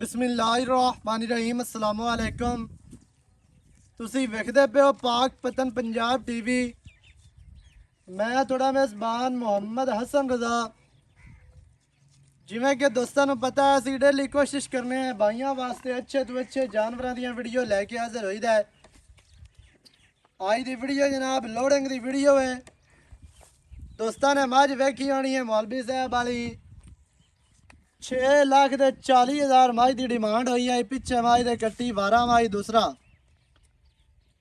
बिस्मिल्लाहिर्रहमानिर्रहीम अस्सलाम वालेकुम। तुसी वेखदे पे हो पाक पतन पंजाब टीवी। मैं थोड़ा मेज़बान मोहम्मद हसन रज़ा। जिवें कि दोस्तों को पता है असी डेली कोशिश करने हैं भाइयों वास्ते अच्छे तो अच्छे जानवरों दी वीडियो लैके हाजिर होईदा है। आज दी वीडियो जनाब लोडिंग दी वीडियो है। दोस्तों ने मझ वेखी होनी है मौलवी साहब वाली 6,40,000 मझ की डिमांड हुई है। पिछे मझ दे कट्टी 12 मझ दूसरा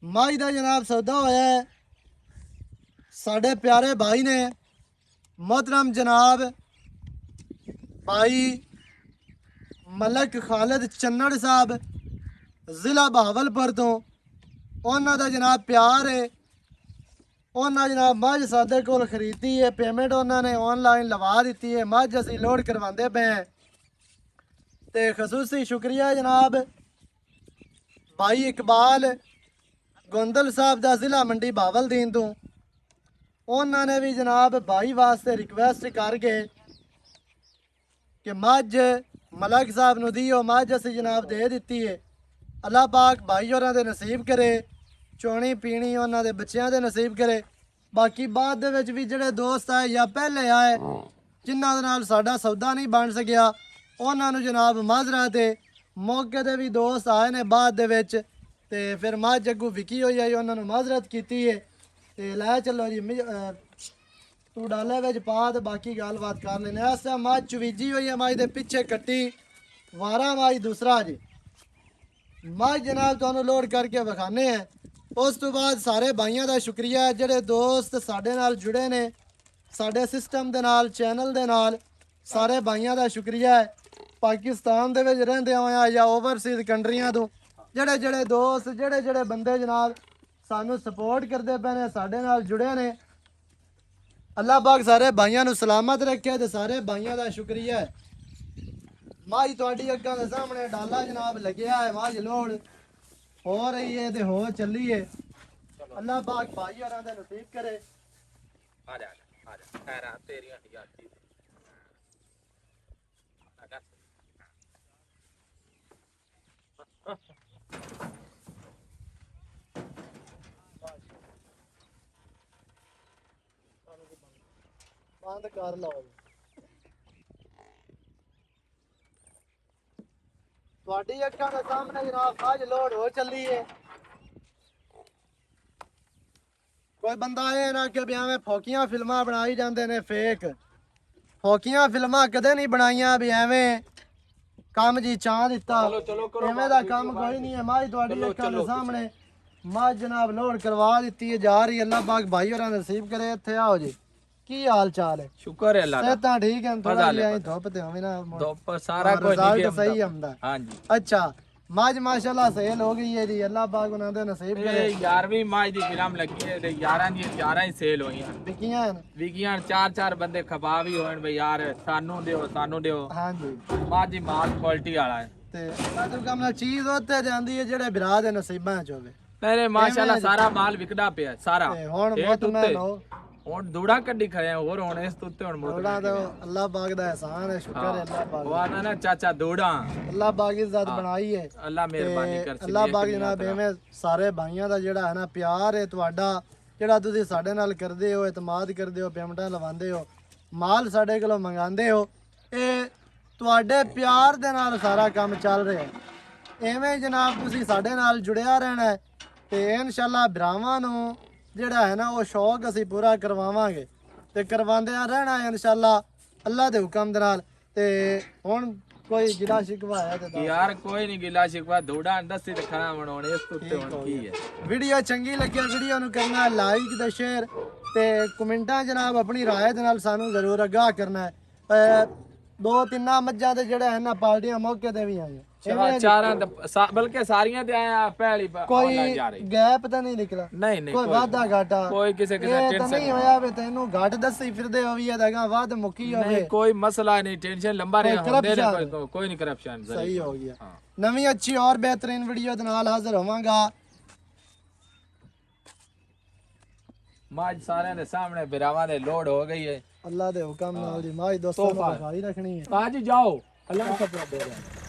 मझ का जनाब सौदा होया है। साढ़े प्यारे भाई ने मोहतरम जनाब भाई मलक खालिद चन्नड़ साहब जिला बहावलपुर तो उन्हों का जनाब प्यार है। उन्होंने जनाब मझ सादे कोल खरीदी है। पेमेंट उन्होंने ऑनलाइन लवा दी है। मझ असी लोड करवाते पे हैं तो खसूसी शुक्रिया जनाब भाई इकबाल गोंदल साहब का जिला मंडी बहावलदीन तो उन्होंने भी जनाब भाई वास्ते रिक्वेस्ट करके कि मझ मलक साहब नूं दियो। मझ असी जनाब दे दी है। अल्लाह पाक भाई होरां दे नसीब करे, चोनी पीनी उन्होंने दे बच्चों दे नसीब करे। बाकी बाद दे विच भी जिहड़े दोस्त आए या पहले आए जिन्हां दे नाल साडा सौदा नहीं बन सकिया उन्होंने जनाब माजरत है। मौके ते भी दोस्त आए ने बाद दे विच ते फिर मझ अगू विकी होई आई उन्होंने माजरत की है ते लै चलो जी तू डाले विच पा ते बाकी गलबात कर लेने। इस टाइम मझ चवीजी हुई है। मझ दे पिछे कट्टी 12 मझ दूसरा जी मझ जनाब तुहानूं लोड करके विखाने हैं। उस तो बाद सारे भाइयों का शुक्रिया है जिहड़े दोस्त साडे नाल जुड़े ने साडे सिस्टम दे नाल चैनल दे नाल। सारे भाइयों का शुक्रिया है पाकिस्तान दे विच रहिंदे होया या ओवरसीज कंट्रियां तो जिहड़े जिहड़े दोस्त जिहड़े जिहड़े बंदे जनाब सानू सपोर्ट करते पे ने साडे नाल जुड़े ने। अल्लाह पाक सारे भाइयों नूं सलामत रखे ते सारे भाइयों का शुक्रिया है। मझ तुहाडी अग्गां दे सामने डाला जनाब लग्या है। मझ लोड हो रही है ते हो चली है। अल्लाह पाक भाई होरां दा नसीब करे। आ जा खैर तेरियां यार बंद कर लो। तुहाडी अग्गां दे सामने जनाब मझ लोड हो चली है। कोई बंदा ये ना कि भी एवं फोकियां फिल्मां बनाई जाते ने फेक फोकियां फिल्मां कदे नहीं बनाइया भी एवं काम जी चाह दिता इवें दा काम कोई नहीं है। मझ तुहाडी अग्गां दे सामने मझ जनाब लोड करवा दी है जा रही। अल्लाह पाक भाई होरां नसीब करे। इत्थे आओ जी की हाल चाल है? शुक्र है अल्लाह दा सेहतां ठीक है? थोड़ा जिहा धुप ते होवे ना धुप सारा कुछ रिजल्ट सही आंदा। हां जी अच्छा मझ माशाल्लाह सेल हो गई है जी। अल्लाह पाक उन्हां दे नसीब करे। 11वीं मझ दी फिल्म लगी है ते 11 दी 11 ही सेल होईयां बिकियां विकियां 4-4 बंदे खपा भी होण बई यार सानू दियो। हां जी मझ दी माल क्वालिटी वाला है ते अदर कम ना चीज उत्ते जांदी है जेड़े बिरा दे नसीबां च होवे। तेरे माशाल्लाह सारा माल विकदा पिया सारा ते हुण मुत मैं लो ਹੁਣ ਦੂੜਾ ਕੱਢੀ ਖੜਿਆ ਹੋਰ ਹੁਣ ਇਸ ਤੋਂ ਉੱਤੇ ਹੁਣ ਮੁੜ ਦੂੜਾ ਤਾਂ ਅੱਲਾਹ ਪਾਕ ਦਾ ehsan ਹੈ। ਸ਼ੁਕਰ ਹੈ ਅੱਲਾਹ ਪਾਕ ਉਹ ਆਨਾ ਨਾ ਚਾਚਾ ਦੂੜਾ ਅੱਲਾਹ ਪਾਕ ਇੱਜ਼ਤ ਬਣਾਈ ਹੈ। ਅੱਲਾਹ ਮਿਹਰਬਾਨੀ ਕਰ ਅੱਲਾਹ ਪਾਕ ਜਨਾਬ ਐਵੇਂ ਸਾਰੇ ਭਾਈਆਂ ਦਾ ਜਿਹੜਾ ਹੈ ਨਾ ਪਿਆਰ ਹੈ ਤੁਹਾਡਾ ਜਿਹੜਾ ਤੁਸੀਂ ਸਾਡੇ ਨਾਲ ਕਰਦੇ ਹੋ ਇਤਮਾਦ ਕਰਦੇ ਹੋ ਪੇਮੈਂਟਾਂ ਲਵਾਉਂਦੇ ਹੋ ਮਾਲ ਸਾਡੇ ਕੋਲੋਂ ਮੰਗਾਉਂਦੇ ਹੋ ਇਹ ਤੁਹਾਡੇ ਪਿਆਰ ਦੇ ਨਾਲ ਸਾਰਾ ਕੰਮ ਚੱਲ ਰਿਹਾ ਹੈ। ਐਵੇਂ ਜਨਾਬ ਤੁਸੀਂ ਸਾਡੇ ਨਾਲ ਜੁੜਿਆ ਰਹਿਣਾ ਹੈ ਤੇ ਇਨਸ਼ਾਅੱਲਾ ਭਰਾਵਾਂ ਨੂੰ ਜਿਹੜਾ है ना वो शौक असी पूरा करवावांगे ते करवांदे रहना है इंशाअल्लाह अल्लाह दे हुक्म दे नाल। ते हुण कोई गिला शिकवा है ते यार कोई नहीं गिला शिकवा दौड़ा दस्सी ते खड़ा बनाने इस उत्ते हुण की है। वीडियो चंगी लगे वीडियो नु करना लाइक ते शेयर ते कमेंटां जनाब अपनी राय दे नाल सानू जरूर आगाह करना है। 2-3 मज्जां ते जेड़े है ना पार्टियां मौके ते भी आईयां चार बल्कि सारियां ते आया पहली कोई गैप तो नहीं निकला नहीं कोई वादा घाटा कोई किसी टेंशन नहीं होया वे तैनू घाट दसी फिरदे होवी है तां वाद मुकी होवे कोई मसला नहीं टेंशन लंबा नहीं होंदे कोई नहीं करप्शन सही हो गया। नवी अच्छी और बेहतरीन वीडियो दे नाल हाजिर होवांगा। माज सारे दे सामने बिरावां दे लोड हो गई है अल्लाह दे हुक्म नाल जी। माज दोस्तों को खाई रखनी है। आज जाओ अल्लाह का दे रहा है।